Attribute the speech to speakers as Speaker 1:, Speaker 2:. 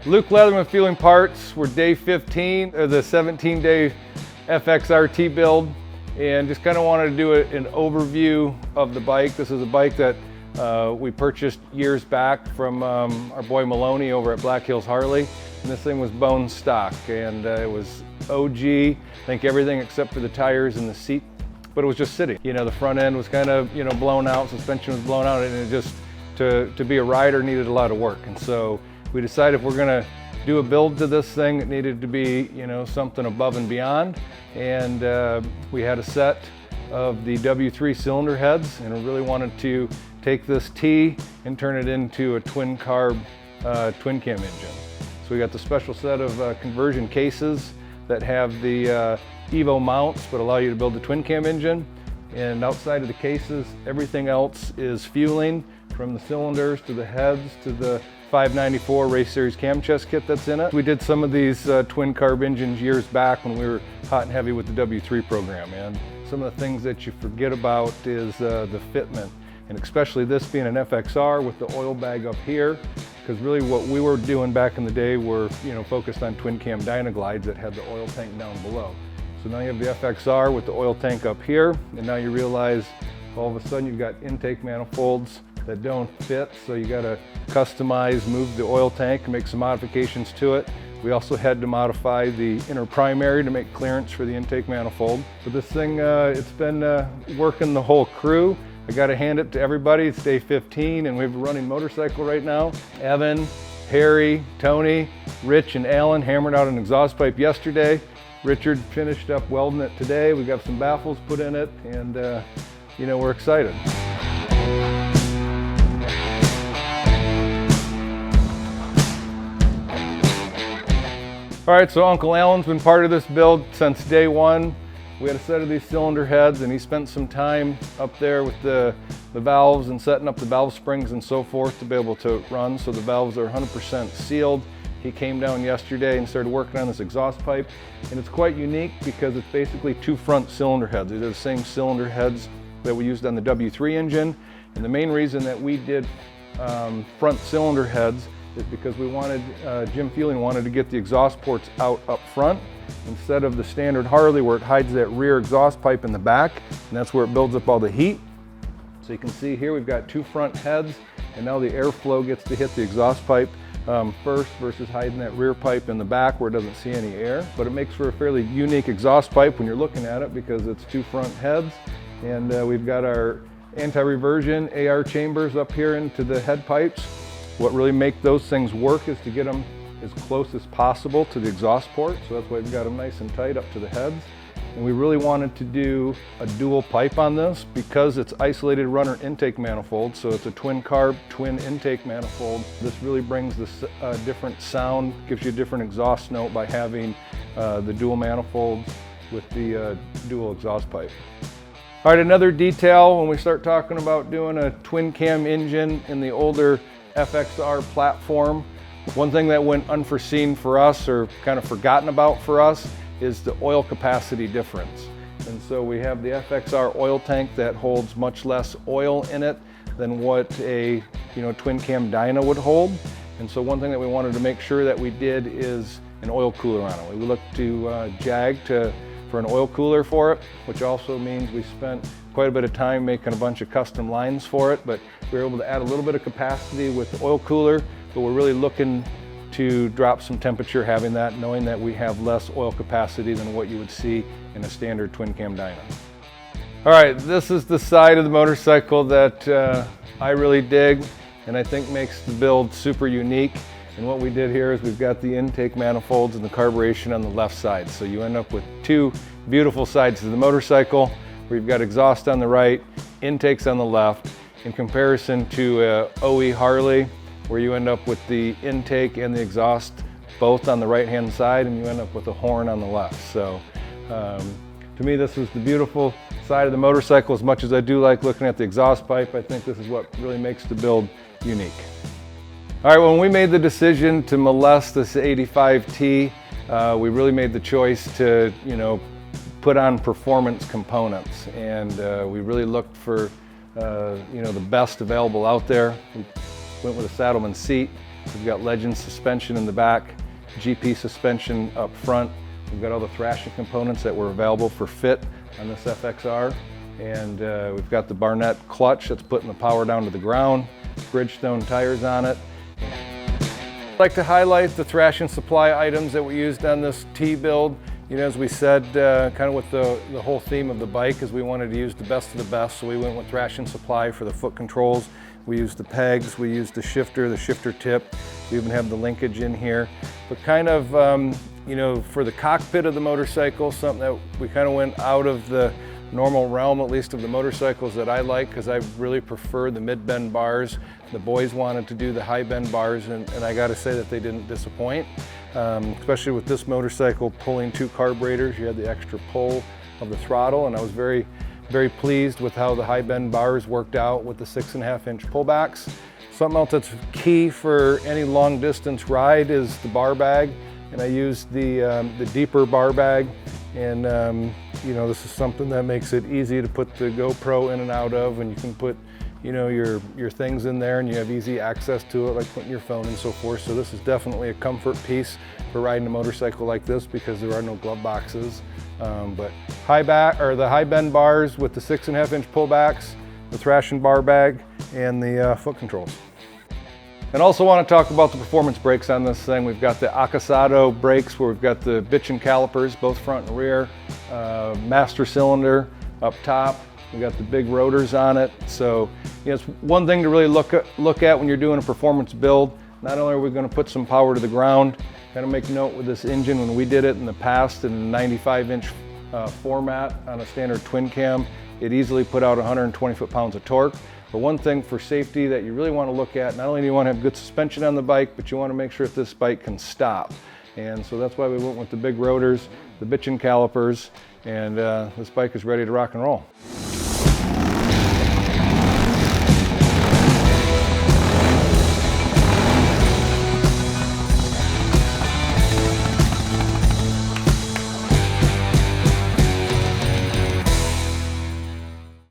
Speaker 1: Luke Leatherman with Feuling Parts. We're day 15 of the 17-day FXRT build, and just kind of wanted to do an overview of the bike. This is a bike that we purchased years back from our boy Maloney over at Black Hills Harley, and this thing was bone stock, and it was OG. I think everything except for the tires and the seat, but it was just sitting. You know, the front end was kind of, blown out, suspension was blown out, and it just, to be a rider, needed a lot of work. And so we decided if we're gonna do a build to this thing, it needed to be, something above and beyond. And we had a set of the W3 cylinder heads, and we really wanted to take this T and turn it into a twin carb twin cam engine. So we got the special set of conversion cases that have the Evo mounts but allow you to build the twin cam engine. And outside of the cases, everything else is fueling, from the cylinders to the heads to the 594 Race Series Camchest Kit that's in it. We did some of these twin carb engines years back when we were hot and heavy with the W3 program, and some of the things that you forget about is the fitment, and especially this being an FXR with the oil bag up here, because really what we were doing back in the day were focused on twin cam Dynaglides that had the oil tank down below. So now you have the FXR with the oil tank up here, and now you realize all of a sudden you've got intake manifolds that don't fit, so you got to customize, move the oil tank, and make some modifications to it. We also had to modify the inner primary to make clearance for the intake manifold. But this thing, it's been working the whole crew. I got to hand it to everybody. It's day 15, and we have a running motorcycle right now. Evan, Harry, Tony, Rich, and Alan hammered out an exhaust pipe yesterday. Richard finished up welding it today. We got some baffles put in it, and we're excited. All right, so Uncle Alan's been part of this build since day one. We had a set of these cylinder heads, and he spent some time up there with the valves and setting up the valve springs and so forth to be able to run, so the valves are 100% sealed. He came down yesterday and started working on this exhaust pipe, and it's quite unique because it's basically two front cylinder heads. These are the same cylinder heads that we used on the W3 engine, and the main reason that we did front cylinder heads is because we wanted, Jim Feuling wanted to get the exhaust ports out up front instead of the standard Harley where it hides that rear exhaust pipe in the back, and that's where it builds up all the heat. So you can see here we've got two front heads, and now the airflow gets to hit the exhaust pipe first versus hiding that rear pipe in the back where it doesn't see any air. But it makes for a fairly unique exhaust pipe when you're looking at it because it's two front heads, and we've got our anti-reversion AR chambers up here into the head pipes. What really makes those things work is to get them as close as possible to the exhaust port, so that's why we've got them nice and tight up to the heads. And we really wanted to do a dual pipe on this because it's isolated runner intake manifold, so it's a twin carb, twin intake manifold. This really brings this different sound, gives you a different exhaust note by having the dual manifolds with the dual exhaust pipe. All right, another detail when we start talking about doing a twin cam engine in the older FXR platform, one thing that went unforeseen for us or kind of forgotten about for us is the oil capacity difference. And so we have the FXR oil tank that holds much less oil in it than what a twin cam dyno would hold. And so one thing that we wanted to make sure that we did is an oil cooler on it. We looked to JAG for an oil cooler for it, which also means we spent quite a bit of time making a bunch of custom lines for it, but we were able to add a little bit of capacity with the oil cooler, but we're really looking to drop some temperature having that, knowing that we have less oil capacity than what you would see in a standard twin cam dyno. All right, this is the side of the motorcycle that I really dig and I think makes the build super unique. And what we did here is we've got the intake manifolds and the carburation on the left side. So you end up with two beautiful sides to the motorcycle where you've got exhaust on the right, intakes on the left, in comparison to a OE Harley where you end up with the intake and the exhaust both on the right hand side, and you end up with a horn on the left. So to me, this is the beautiful side of the motorcycle. As much as I do like looking at the exhaust pipe, I think this is what really makes the build unique. All right, when we made the decision to molest this 85T, we really made the choice to, put on performance components, and we really looked for, the best available out there. We went with a Saddleman seat, We've got Legend suspension in the back, GP suspension up front. We've got all the thrashing components that were available for fit on this FXR. And we've got the Barnett clutch that's putting the power down to the ground, Bridgestone tires on it. I'd like to highlight the thrashing supply items that we used on this T build. You know, as we said, kind of with the whole theme of the bike is we wanted to use the best of the best, so we went with thrashing supply for the foot controls. We used the pegs, we used the shifter tip. We even have the linkage in here. But kind of, you know, for the cockpit of the motorcycle, something that we kind of went out of the normal realm, at least of the motorcycles that I like, because I really prefer the mid-bend bars. The boys wanted to do the high-bend bars, and I got to say that they didn't disappoint. Especially with this motorcycle pulling 2 carburetors, you had the extra pull of the throttle, and I was very pleased with how the high-bend bars worked out with the 6.5-inch pullbacks. Something else that's key for any long-distance ride is the bar bag, and I used the deeper bar bag. And you know, this is something that makes it easy to put the GoPro in and out of, and you can put, you know, your things in there, and you have easy access to it, like putting your phone and so forth. So this is definitely a comfort piece for riding a motorcycle like this, because there are no glove boxes. But the high bend bars with the 6.5-inch pullbacks, the thrashing bar bag, and the foot controls. And also want to talk about the performance brakes on this thing. We've got the Acasado brakes, where we've got the bitchin' calipers, both front and rear, master cylinder up top. We've got the big rotors on it. So, you know, it's one thing to really look at when you're doing a performance build. Not only are we going to put some power to the ground, kind of make note with this engine, when we did it in the past in a 95-inch format on a standard twin cam, it easily put out 120 foot-pounds of torque. But one thing for safety that you really want to look at, not only do you want to have good suspension on the bike, but you want to make sure that this bike can stop. And so that's why we went with the big rotors, the bitchin' calipers, and this bike is ready to rock and roll.